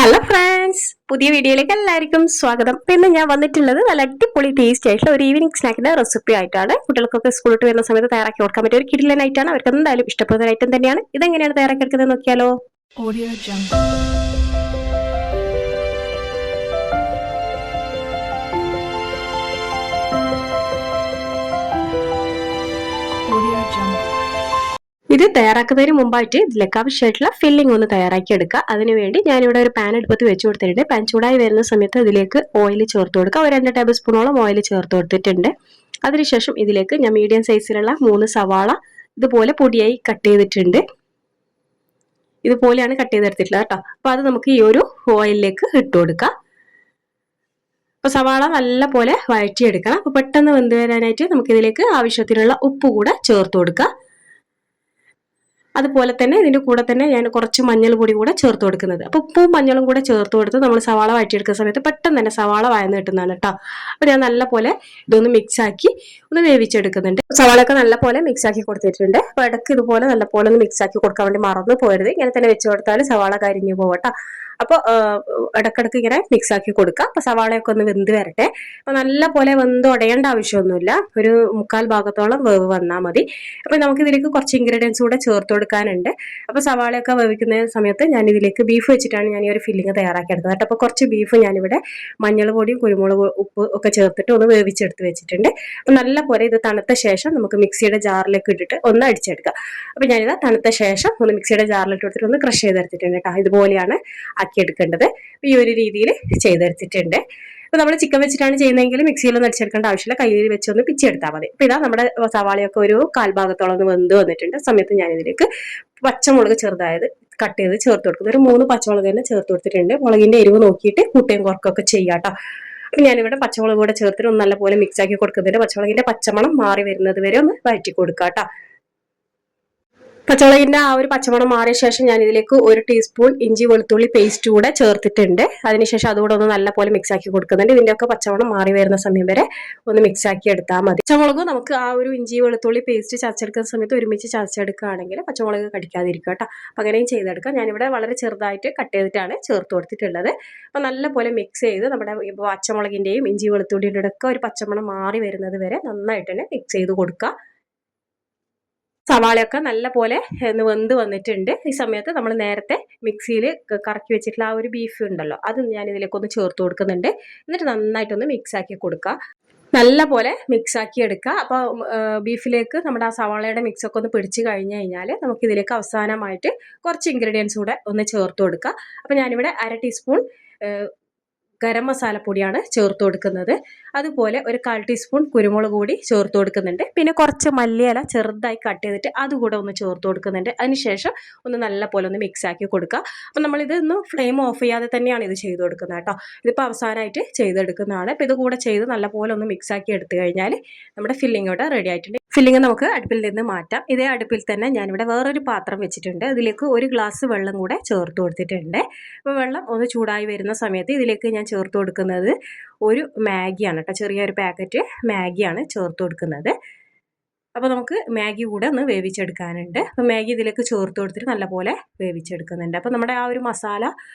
Hello friends, പുതിയ വീഡിയോയിലേക്ക് എല്ലാവർക്കും സ്വാഗതം. പിന്നെ ഞാൻ വന്നിട്ടുള്ളത് നല്ല അടിപൊളി ടേസ്റ്റ് ആയിട്ടുള്ള ഒരു ഈവനിങ് സ്നാക്കിന്റെ റെസിപ്പി ആയിട്ടാണ്. കുട്ടികൾക്കൊക്കെ സ്കൂളിട്ട് വരുന്ന സമയത്ത് തയ്യാറാക്കി കൊടുക്കാൻ പറ്റിയ ഒരു കിടിലൻ ആയിട്ടാണ്. അവർക്ക് എന്തായാലും ഇഷ്ടപ്പെടുന്ന ഐറ്റം തന്നെയാണ്. ഇതെങ്ങനെയാണ് തയ്യാറാക്കി എടുക്കുന്നത് നോക്കിയാലോ. Audio Jungle. Audio Jungle. ഇത് തയ്യാറാക്കുന്നതിന് മുമ്പായിട്ട് ഇതിലേക്ക് ആവശ്യമായിട്ടുള്ള ഫില്ലിംഗ് ഒന്ന് തയ്യാറാക്കി എടുക്കുക. അതിനുവേണ്ടി ഞാനിവിടെ ഒരു പാൻ എടുപ്പത്ത് വെച്ച് കൊടുത്തിട്ടുണ്ട്. പാൻ ചൂടായി വരുന്ന സമയത്ത് ഇതിലേക്ക് ഓയിൽ ചേർത്ത് കൊടുക്കുക. ഒരു 2 ടേബിൾ സ്പൂണോളം ഓയിൽ ചേർത്ത് കൊടുത്തിട്ടുണ്ട്. അതിനുശേഷം ഇതിലേക്ക് ഞാൻ മീഡിയം സൈസിലുള്ള 3 സവാള ഇതുപോലെ പൊടിയായി കട്ട് ചെയ്തിട്ടുണ്ട്. ഇതുപോലെയാണ് കട്ട് ചെയ്തെടുത്തിട്ടുള്ളത് കേട്ടോ. അപ്പൊ അത് നമുക്ക് ഈ ഒരു ഓയിലിലേക്ക് ഇട്ട് കൊടുക്കാം. അപ്പൊ സവാള നല്ല പോലെ വഴറ്റിയെടുക്കണം. അപ്പൊ പെട്ടെന്ന് വെന്ത് വരാനായിട്ട് നമുക്ക് ഇതിലേക്ക് ആവശ്യത്തിനുള്ള ഉപ്പ് കൂടെ ചേർത്ത് കൊടുക്കാം. അതുപോലെ തന്നെ ഇതിന്റെ കൂടെ തന്നെ ഞാൻ കുറച്ച് മഞ്ഞൾ പൊടി കൂടെ ചേർത്ത് കൊടുക്കുന്നത്. അപ്പൊ ഉപ്പും മഞ്ഞളും കൂടെ ചേർത്ത് കൊടുത്ത് നമ്മൾ സവാള വഴറ്റിയെടുക്കുന്ന സമയത്ത് പെട്ടെന്ന് തന്നെ സവാള വഴന്ന് കിട്ടുന്നതാണ് കേട്ടോ. അപ്പൊ ഞാൻ നല്ല പോലെ ഇതൊന്ന് മിക്സ് ആക്കി ഒന്ന് വേവിച്ചെടുക്കുന്നുണ്ട്. സവാളയൊക്കെ നല്ല പോലെ മിക്സ് ആക്കി കൊടുത്തിട്ടുണ്ട്. അപ്പൊ ഇടയ്ക്ക് ഇതുപോലെ നല്ല പോലെ ഒന്ന് മിക്സ് ആക്കി കൊടുക്കാൻ വേണ്ടി മറന്നു പോരുത്. ഇങ്ങനെ തന്നെ വെച്ച് കൊടുത്താൽ സവാള കരിഞ്ഞു പോകട്ടോ. അപ്പോൾ ഇടക്കിടക്ക് ഇങ്ങനെ മിക്സ് ആക്കി കൊടുക്കുക. അപ്പൊ സവാളയൊക്കെ ഒന്ന് വെന്ത് വരട്ടെ. അപ്പൊ നല്ല പോലെ വെന്ത് ഉടയേണ്ട ആവശ്യമൊന്നുമില്ല. ഒരു 3/4 ഭാഗത്തോളം വേവ് വന്നാൽ മതി. അപ്പൊ നമുക്ക് ഇതിലേക്ക് കുറച്ച് ഇൻഗ്രീഡിയൻസ് കൂടെ ചേർത്ത് കൊടുക്കാനുണ്ട്. അപ്പൊ സവാളയൊക്കെ വേവിക്കുന്ന സമയത്ത് ഞാൻ ഇതിലേക്ക് ബീഫ് വെച്ചിട്ടാണ് ഞാൻ ഈ ഒരു ഫില്ലിങ് തയ്യാറാക്കി എടുത്തത് കേട്ടോ. അപ്പൊ കുറച്ച് ബീഫ് ഞാനിവിടെ മഞ്ഞൾ പൊടിയും കുരുമുളക് ഉപ്പ് ഒക്കെ ചേർത്തിട്ട് ഒന്ന് വേവിച്ചെടുത്ത് വെച്ചിട്ടുണ്ട്. അപ്പൊ നല്ല പോലെ ഇത് തണുത്ത ശേഷം നമുക്ക് മിക്സിയുടെ ജാറിലേക്ക് ഇട്ടിട്ട് ഒന്ന് അടിച്ചെടുക്കുക. അപ്പൊ ഞാനിത് തണുത്ത ശേഷം ഒന്ന് മിക്സിയുടെ ജാറിലിട്ട് എടുത്തിട്ട് ഒന്ന് ക്രഷ് ചെയ്തെടുത്തിട്ടുണ്ട് കേട്ടോ. ഇതുപോലെയാണ് ആക്കിയെടുക്കേണ്ടത്. ഈ ഒരു രീതിയിൽ ചെയ്തെടുത്തിട്ടുണ്ട്. അപ്പൊ നമ്മൾ ചിക്കൻ വെച്ചിട്ടാണ് ചെയ്യുന്നതെങ്കിൽ മിക്സിയിലൊന്നും അടിച്ചെടുക്കേണ്ട ആവശ്യമില്ല. കയ്യിൽ വെച്ചൊന്ന് പിച്ചെടുത്താൽ മതി. അപ്പൊ ഇതാ നമ്മുടെ സവാളയൊക്കെ ഒരു 1/4 ഭാഗത്തോളം ഒന്ന് വെന്ത് വന്നിട്ടുണ്ട്. സമയത്ത് ഞാൻ ഇതിലേക്ക് പച്ചമുളക് ചെറുതായത് കട്ട് ചെയ്ത് ചേർത്ത് കൊടുക്കുന്നത്. ഒരു 3 പച്ചമുളക് തന്നെ ചേർത്ത് കൊടുത്തിട്ടുണ്ട്. മുളകിന്റെ എരിവ് നോക്കിയിട്ട് കൂട്ടുകയും കുറക്കൊക്കെ ചെയ്യാട്ടോ. അപ്പൊ ഞാനിവിടെ പച്ചമുളക് കൂടെ ചേർത്തിട്ട് ഒന്ന് നല്ലപോലെ മിക്സ് ആക്കി കൊടുക്കുന്നുണ്ട്. പച്ചമുളകിന്റെ പച്ചമണം മാറി വരുന്നത് വരെ ഒന്ന് വഴറ്റി കൊടുക്കാട്ടോ. പച്ചമുളകിന്റെ ആ ഒരു പച്ചമണം മാറിയ ശേഷം ഞാൻ ഇതിലേക്ക് 1 ടീസ്പൂൺ ഇഞ്ചി വെളുത്തുള്ളി പേസ്റ്റ് കൂടെ ചേർത്തിട്ടുണ്ട്. അതിനുശേഷം അതുകൂടെ ഒന്ന് നല്ല പോലെ മിക്സ് ആക്കി കൊടുക്കുന്നുണ്ട്. ഇതിന്റെയൊക്കെ പച്ചമണം മാറി വരുന്ന സമയം വരെ ഒന്ന് മിക്സ് ആക്കി എടുത്താൽ മതി. പച്ചമുളക് നമുക്ക് ആ ഒരു ഇഞ്ചി വെളുത്തുള്ളി പേസ്റ്റ് ചതച്ചെടുക്കുന്ന സമയത്ത് ഒരുമിച്ച് ചതച്ചെടുക്കുകയാണെങ്കിൽ പച്ചമുളക് കടിക്കാതിരിക്കുക കേട്ടോ. അപ്പൊ അങ്ങനെയും ചെയ്തെടുക്കാം. ഞാനിവിടെ വളരെ ചെറുതായിട്ട് കട്ട് ചെയ്തിട്ടാണ് ചേർത്ത് കൊടുത്തിട്ടുള്ളത്. അപ്പൊ നല്ല പോലെ മിക്സ് ചെയ്ത് നമ്മുടെ പച്ചമുളകിന്റെയും ഇഞ്ചി വെളുത്തുള്ളിയുടെ ഒക്കെ ഒരു പച്ചമണം മാറി വരുന്നത് വരെ നന്നായിട്ട് തന്നെ മിക്സ് ചെയ്ത് കൊടുക്കുക. സവാളയൊക്കെ നല്ല പോലെ വെന്ത് വന്നിട്ടുണ്ട്. ഈ സമയത്ത് നമ്മൾ നേരത്തെ മിക്സിയിൽ കറക്കി വെച്ചിട്ടുള്ള ആ ഒരു ബീഫ് ഉണ്ടല്ലോ, അത് ഞാൻ ഇതിലേക്കൊന്ന് ചേർത്ത് കൊടുക്കുന്നുണ്ട്. എന്നിട്ട് നന്നായിട്ടൊന്ന് മിക്സ് ആക്കി കൊടുക്കുക. നല്ല പോലെ മിക്സ് ആക്കി എടുക്കുക. അപ്പോൾ ബീഫിലേക്ക് നമ്മുടെ ആ സവാളയുടെ മിക്സ് ഒക്കെ ഒന്ന് പിടിച്ച് കഴിഞ്ഞ് കഴിഞ്ഞാൽ നമുക്ക് ഇതിലേക്ക് അവസാനമായിട്ട് കുറച്ച് ഇൻഗ്രീഡിയൻസ് കൂടെ ഒന്ന് ചേർത്ത് കൊടുക്കുക. അപ്പോൾ ഞാനിവിടെ 1/2 ടീസ്പൂൺ ഗരം മസാലപ്പൊടിയാണ് ചേർത്ത് കൊടുക്കുന്നത്. അതുപോലെ ഒരു 1/4 ടീസ്പൂൺ കുരുമുളക് പൊടി ചേർത്ത് കൊടുക്കുന്നുണ്ട്. പിന്നെ കുറച്ച് മല്ലിയില ചെറുതായി കട്ട് ചെയ്തിട്ട് അതുകൂടെ ഒന്ന് ചേർത്ത് കൊടുക്കുന്നുണ്ട്. അതിനുശേഷം ഒന്ന് നല്ല പോലെ ഒന്ന് മിക്സ് ആക്കി കൊടുക്കുക. അപ്പം നമ്മളിതൊന്നും ഫ്ലെയിം ഓഫ് ചെയ്യാതെ തന്നെയാണ് ഇത് ചെയ്ത് കൊടുക്കുന്നത് കേട്ടോ. ഇതിപ്പോൾ അവസാനമായിട്ട് ചെയ്തെടുക്കുന്നതാണ്. അപ്പോൾ ഇത് കൂടെ ചെയ്ത് നല്ല പോലെ ഒന്ന് മിക്സ് ആക്കി എടുത്തു കഴിഞ്ഞാൽ നമ്മുടെ ഫില്ലിംഗ് ഇവിടെ റെഡി ആയിട്ടുണ്ട്. ഫില്ലിംഗ് നമുക്ക് അടുപ്പിൽ നിന്ന് മാറ്റാം. ഇതേ അടുപ്പിൽ തന്നെ ഞാനിവിടെ വേറൊരു പാത്രം വെച്ചിട്ടുണ്ട്. അതിലേക്ക് 1 ഗ്ലാസ് വെള്ളം കൂടെ ചേർത്ത് കൊടുത്തിട്ടുണ്ട്. അപ്പോൾ വെള്ളം ഒന്ന് ചൂടായി വരുന്ന സമയത്ത് ഇതിലേക്ക് ഞാൻ ചേർത്ത് കൊടുക്കുന്നത് ഒരു മാഗിയാണ് കേട്ടോ. ചെറിയൊരു പാക്കറ്റ് മാഗിയാണ് ചേർത്ത് കൊടുക്കുന്നത്. അപ്പോൾ നമുക്ക് മാഗി കൂടെ ഒന്ന് വേവിച്ചെടുക്കാനുണ്ട്. അപ്പോൾ മാഗി ഇതിലേക്ക് ചേർത്ത് കൊടുത്തിട്ട് നല്ലപോലെ വേവിച്ചെടുക്കുന്നുണ്ട്. അപ്പോൾ നമ്മുടെ ആ ഒരു മസാല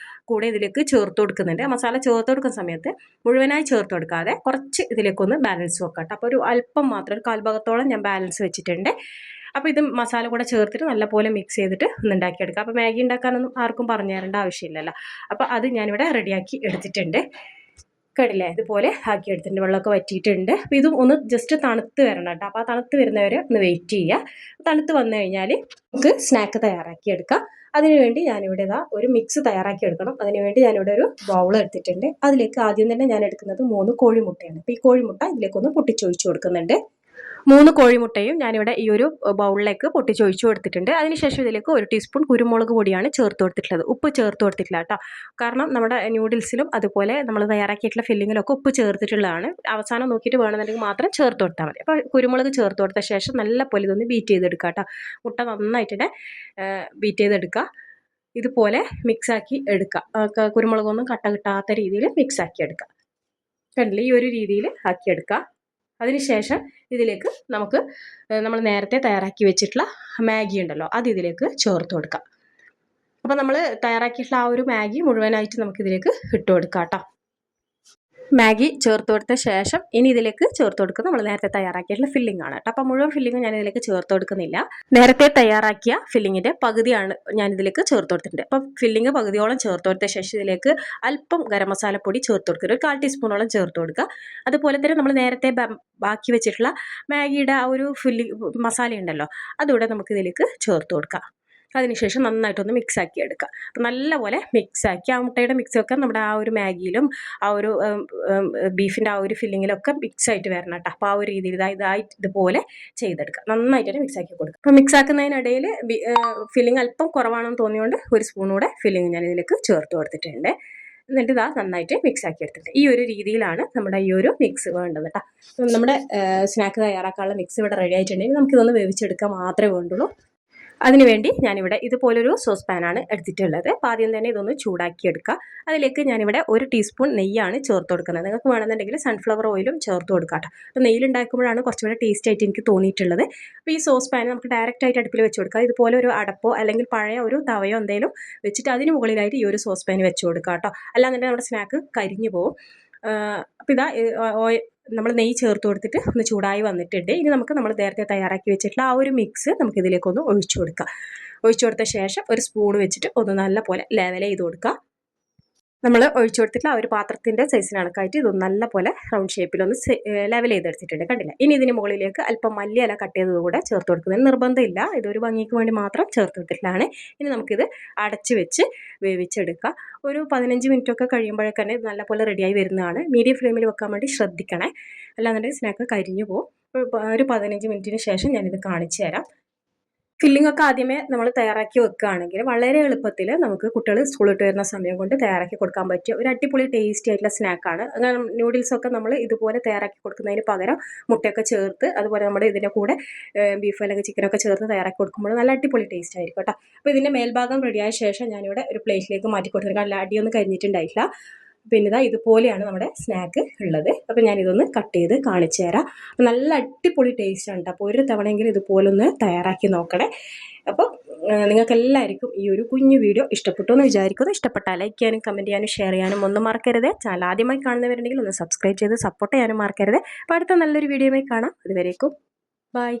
കൂടെ ഇതിലേക്ക് ചേർത്ത് കൊടുക്കുന്നുണ്ട്. മസാല ചേർത്ത് കൊടുക്കുന്ന സമയത്ത് മുഴുവനായി ചേർത്ത് കൊടുക്കാതെ കുറച്ച് ഇതിലേക്കൊന്ന് ബാലൻസ് വെക്കാം കേട്ടോ. അപ്പോൾ ഒരു അല്പം മാത്രം, ഒരു 1/4 ഭാഗത്തോളം ഞാൻ ബാലൻസ് വെച്ചിട്ടുണ്ട്. അപ്പോൾ ഇത് മസാല കൂടെ ചേർത്തിട്ട് നല്ലപോലെ മിക്സ് ചെയ്തിട്ട് ഒന്ന് ഉണ്ടാക്കിയെടുക്കാം. അപ്പോൾ മാഗി ഉണ്ടാക്കാനൊന്നും ആർക്കും പറഞ്ഞു തരേണ്ട ആവശ്യമില്ലല്ലോ. അപ്പോൾ അത് ഞാനിവിടെ റെഡിയാക്കി എടുത്തിട്ടുണ്ട്. കണ്ടില്ലേ, ഇതുപോലെ ആക്കി എടുത്തിട്ടുണ്ട്. വെള്ളമൊക്കെ വറ്റിയിട്ടുണ്ട്. അപ്പോൾ ഇതും ഒന്ന് ജസ്റ്റ് തണുത്ത് വരണം കേട്ടോ. അപ്പോൾ ആ തണുത്ത് വരുന്നവരെ ഒന്ന് വെയിറ്റ് ചെയ്യുക. തണുത്ത് വന്നു കഴിഞ്ഞാൽ നമുക്ക് സ്നാക്ക് തയ്യാറാക്കി എടുക്കാം. അതിനുവേണ്ടി ഞാനിവിടെ ഒരു മിക്സ് തയ്യാറാക്കി എടുക്കണം. അതിനുവേണ്ടി ഞാനിവിടെ ഒരു ബൗൾ എടുത്തിട്ടുണ്ട്. അതിലേക്ക് ആദ്യം തന്നെ ഞാൻ എടുക്കുന്നത് 3 കോഴിമുട്ടയാണ്. അപ്പോൾ ഈ കോഴിമുട്ട ഇതിലേക്കൊന്ന് പൊട്ടിച്ചൊഴിച്ച് കൊടുക്കുന്നുണ്ട്. 3 കോഴിമുട്ടയും ഞാനിവിടെ ഈ ഒരു ബൗളിലേക്ക് പൊട്ടിച്ചൊഴിച്ചു കൊടുത്തിട്ടുണ്ട്. അതിനുശേഷം ഇതിലേക്ക് 1 ടീസ്പൂൺ കുരുമുളക് പൊടിയാണ് ചേർത്ത് കൊടുത്തിട്ടുള്ളത്. ഉപ്പ് ചേർത്ത് കൊടുത്തിട്ടില്ല കേട്ടോ. കാരണം നമ്മുടെ ന്യൂഡിൽസിലും അതുപോലെ നമ്മൾ തയ്യാറാക്കിയിട്ടുള്ള ഫില്ലിങ്ങിലൊക്കെ ഉപ്പ് ചേർത്തിട്ടുള്ളതാണ്. അവസാനം നോക്കിയിട്ട് വേണമെന്നുണ്ടെങ്കിൽ മാത്രം ചേർത്ത് കൊടുത്താൽ മതി. അപ്പോൾ കുരുമുളക് ചേർത്ത് കൊടുത്ത ശേഷം നല്ല പോലെ ഇതൊന്ന് ബീറ്റ് ചെയ്തെടുക്കുക കേട്ടോ. മുട്ട നന്നായിട്ട് തന്നെ ബീറ്റ് ചെയ്തെടുക്കുക. ഇതുപോലെ മിക്സാക്കി എടുക്കുക. കുരുമുളകൊന്നും കട്ട കിട്ടാത്ത രീതിയിൽ മിക്സാക്കി എടുക്കുക. കണ്ടില്ലേ, ഈ ഒരു രീതിയിൽ ആക്കിയെടുക്കുക. അതിനുശേഷം ഇതിലേക്ക് നമുക്ക് നമ്മൾ നേരത്തെ തയ്യാറാക്കി വെച്ചിട്ടുള്ള മാഗി ഉണ്ടല്ലോ, അത് ഇതിലേക്ക് ചേർത്ത് കൊടുക്കാം. അപ്പോൾ നമ്മൾ തയ്യാറാക്കിയിട്ടുള്ള ആ ഒരു മാഗി മുഴുവനായിട്ട് നമുക്കിതിലേക്ക് ഇട്ട് കൊടുക്കാം കേട്ടോ. മാഗി ചേർത്ത് കൊടുത്ത ശേഷം ഇനി ഇതിലേക്ക് ചേർത്ത് കൊടുക്കുന്നത് നമ്മൾ നേരത്തെ തയ്യാറാക്കിയിട്ടുള്ള ഫില്ലിംഗ് ആണ് കേട്ടോ. അപ്പോൾ മുഴുവൻ ഫില്ലിംഗ് ഞാൻ ഇതിലേക്ക് ചേർത്ത് കൊടുക്കുന്നില്ല. നേരത്തെ തയ്യാറാക്കിയ ഫില്ലിങ്ങിൻ്റെ പകുതിയാണ് ഞാൻ ഇതിലേക്ക് ചേർത്ത് കൊടുത്തിട്ടുണ്ട്. അപ്പോൾ ഫില്ലിംഗ് പകുതിയോളം ചേർത്ത് കൊടുത്ത ശേഷം ഇതിലേക്ക് അല്പം ഗരം മസാലപ്പൊടി ചേർത്ത് കൊടുക്കുക, ഒരു 1/4 ടീസ്പൂണോളം ചേർത്ത് കൊടുക്കുക. അതുപോലെ തന്നെ നമ്മൾ നേരത്തെ ബാക്കി വെച്ചിട്ടുള്ള മാഗിയുടെ ആ ഒരു മസാല ഉണ്ടല്ലോ, അതുകൂടെ നമുക്ക് ഇതിലേക്ക് ചേർത്ത് കൊടുക്കാം. അതിനുശേഷം നന്നായിട്ടൊന്ന് മിക്സാക്കി എടുക്കുക. അപ്പോൾ നല്ലപോലെ മിക്സാക്കി ആ മുട്ടയുടെ മിക്സൊക്കെ നമ്മുടെ ആ ഒരു മാഗിയിലും ആ ഒരു ബീഫിൻ്റെ ആ ഒരു ഫില്ലിങ്ങിലൊക്കെ മിക്സായിട്ട് വരണം കേട്ടോ. അപ്പോൾ ആ ഒരു രീതിയിൽ ഇതുപോലെ ചെയ്തെടുക്കുക. നന്നായിട്ട് തന്നെ മിക്സാക്കി കൊടുക്കുക. അപ്പോൾ മിക്സാക്കുന്നതിനിടയിൽ ഫില്ലിങ് അല്പം കുറവാണെന്ന് തോന്നിയുകൊണ്ട് ഒരു സ്പൂൺ കൂടെ ഫില്ലിങ് ഞാൻ ഇതിലേക്ക് ചേർത്ത് കൊടുത്തിട്ടുണ്ട്. എന്നിട്ട് നന്നായിട്ട് മിക്സാക്കി എടുത്തിട്ടുണ്ട്. ഈ ഒരു രീതിയിലാണ് നമ്മുടെ ഈ ഒരു മിക്സ് വേണ്ടത് കേട്ടോ. നമ്മുടെ സ്നാക്ക് തയ്യാറാക്കാനുള്ള മിക്സ് ഇവിടെ റെഡി ആയിട്ടുണ്ടെങ്കിൽ നമുക്കിതൊന്ന് വേവിച്ചെടുക്കാൻ മാത്രമേ വേണ്ടുള്ളൂ. അതിനുവേണ്ടി ഞാനിവിടെ ഇതുപോലൊരു സോസ് പാനാണ് എടുത്തിട്ടുള്ളത്. അപ്പോൾ ആദ്യം തന്നെ ഇതൊന്ന് ചൂടാക്കിയെടുക്കുക. അതിലേക്ക് ഞാനിവിടെ 1 ടീസ്പൂൺ നെയ്യാണ് ചേർത്ത് കൊടുക്കുന്നത്. നിങ്ങൾക്ക് വേണമെന്നുണ്ടെങ്കിൽ സൺഫ്ലവർ ഓയിലും ചേർത്ത് കൊടുക്കാം കേട്ടോ. അപ്പോൾ നെയ്യിലുണ്ടാക്കുമ്പോഴാണ് കുറച്ചുകൂടെ ടേസ്റ്റ് ആയിട്ട് എനിക്ക് തോന്നിയിട്ടുള്ളത്. അപ്പോൾ ഈ സോസ് പാൻ നമുക്ക് ഡയറക്റ്റ് ആയിട്ട് അടുപ്പിൽ വെച്ച് കൊടുക്കുക. ഇതുപോലെ ഒരു അടപ്പോ അല്ലെങ്കിൽ പഴയ ഒരു തവയോ എന്തെങ്കിലും വെച്ചിട്ട് അതിന് മുകളിലായിട്ട് ഈ ഒരു സോസ് പാൻ വെച്ച് കൊടുക്കുക കേട്ടോ. അല്ലാന്നുണ്ടെങ്കിൽ നമ്മുടെ സ്നാക്ക് കരിഞ്ഞു പോകും. അപ്പോൾ നമ്മൾ നെയ്യ് ചേർത്ത് കൊടുത്തിട്ട് ഒന്ന് ചൂടായി വന്നിട്ടുണ്ട്. ഇനി നമുക്ക് നമ്മൾ നേരത്തെ തയ്യാറാക്കി വെച്ചിട്ടുള്ള ആ ഒരു മിക്സ് നമുക്കിതിലേക്കൊന്ന് ഒഴിച്ചു കൊടുക്കാം. ഒഴിച്ചു കൊടുത്ത ശേഷം ഒരു സ്പൂൺ വെച്ചിട്ട് ഒന്ന് നല്ല പോലെ ലെവൽ ചെയ്ത് കൊടുക്കുക. നമ്മൾ ഒഴിച്ചു കൊടുത്തിട്ടുള്ള ആ ഒരു പാത്രത്തിൻ്റെ സൈസിന് കണക്കായിട്ട് ഇതൊന്ന് നല്ല പോലെ റൗണ്ട് ഷേപ്പിലൊന്ന് ലെവൽ ചെയ്തെടുത്തിട്ടുണ്ട്, കണ്ടില്ല. ഇനി ഇതിന് മുകളിലേക്ക് അല്പം മല്ലിയില കട്ട് ചെയ്തത് കൂടെ ചേർത്ത് കൊടുക്കുന്നത് നിർബന്ധമില്ല, ഇതൊരു ഭംഗിക്ക് വേണ്ടി മാത്രം ചേർത്ത് കൊടുത്തിട്ടുള്ളതാണ്. ഇനി നമുക്കിത് അടച്ച് വെച്ച് വേവിച്ചെടുക്കാം. ഒരു 15 മിനിറ്റൊക്കെ കഴിയുമ്പോഴേക്കന്നെ ഇത് നല്ലപോലെ റെഡിയായി വരുന്നതാണ്. മീഡിയം ഫ്ലെയിമിൽ വെക്കാൻ വേണ്ടി ശ്രദ്ധിക്കണേ, അല്ലാന്നുണ്ടെങ്കിൽ സ്നാക്ക് കരിഞ്ഞു പോകും. ഒരു 15 മിനിറ്റിന് ശേഷം ഞാനിത് കാണിച്ചു തരാം. ഫില്ലിംഗ് ഒക്കെ ആദ്യമേ നമ്മൾ തയ്യാറാക്കി വെക്കുകയാണെങ്കിൽ വളരെ എളുപ്പത്തിൽ നമുക്ക് കുട്ടികൾ സ്കൂളിട്ട് വരുന്ന സമയം കൊണ്ട് തയ്യാറാക്കി കൊടുക്കാൻ പറ്റിയ ഒരു അടിപൊളി ടേസ്റ്റി ആയിട്ടുള്ള സ്നാക്കാണ്. നൂഡിൽസൊക്കെ നമ്മൾ ഇതുപോലെ തയ്യാറാക്കി കൊടുക്കുന്നതിന് പകരം മുട്ടയൊക്കെ ചേർത്ത് അതുപോലെ നമ്മുടെ ഇതിൻ്റെ കൂടെ ബീഫ് അല്ലെങ്കിൽ ചിക്കനൊക്കെ ചേർത്ത് തയ്യാറാക്കി കൊടുക്കുമ്പോൾ നല്ല അടിപൊളി ടേസ്റ്റ് ആയിരിക്കും കേട്ടോ. അപ്പോൾ ഇതിൻ്റെ മേൽഭാഗം റെഡിയായ ശേഷം ഞാനിവിടെ ഒരു പ്ലേറ്റിലേക്ക് മാറ്റി കൊടുത്തിട്ടുണ്ട്. അല്ല അടിയൊന്നും കരിഞ്ഞിട്ടുണ്ടായിട്ടില്ല. പിന്നെ ഇതുപോലെയാണ് നമ്മുടെ സ്നാക്ക് ഉള്ളത്. അപ്പോൾ ഞാനിതൊന്ന് കട്ട് ചെയ്ത് കാണിച്ചു തരാം. അപ്പോൾ നല്ല അടിപൊളി ടേസ്റ്റാണ് കേട്ടോ. അപ്പോൾ ഒരു തവണയെങ്കിലും ഇതുപോലെ ഒന്ന് തയ്യാറാക്കി നോക്കണേ. അപ്പോൾ നിങ്ങൾക്കെല്ലാവർക്കും ഈ ഒരു കുഞ്ഞു വീഡിയോ ഇഷ്ടപ്പെട്ടു എന്ന് വിചാരിക്കുന്നു. ഇഷ്ടപ്പെട്ടാൽ ലൈക്ക് ചെയ്യാനും കമൻറ്റ് ചെയ്യാനും ഷെയർ ചെയ്യാനും ഒന്നും മറക്കരുത്. ചാനൽ ആദ്യമായി കാണുന്നവരുണ്ടെങ്കിൽ ഒന്ന് സബ്സ്ക്രൈബ് ചെയ്ത് സപ്പോർട്ട് ചെയ്യാനും മറക്കരുത്. അപ്പോൾ അടുത്ത നല്ലൊരു വീഡിയോയുമായി കാണാം. അതുവരേക്കും ബൈ.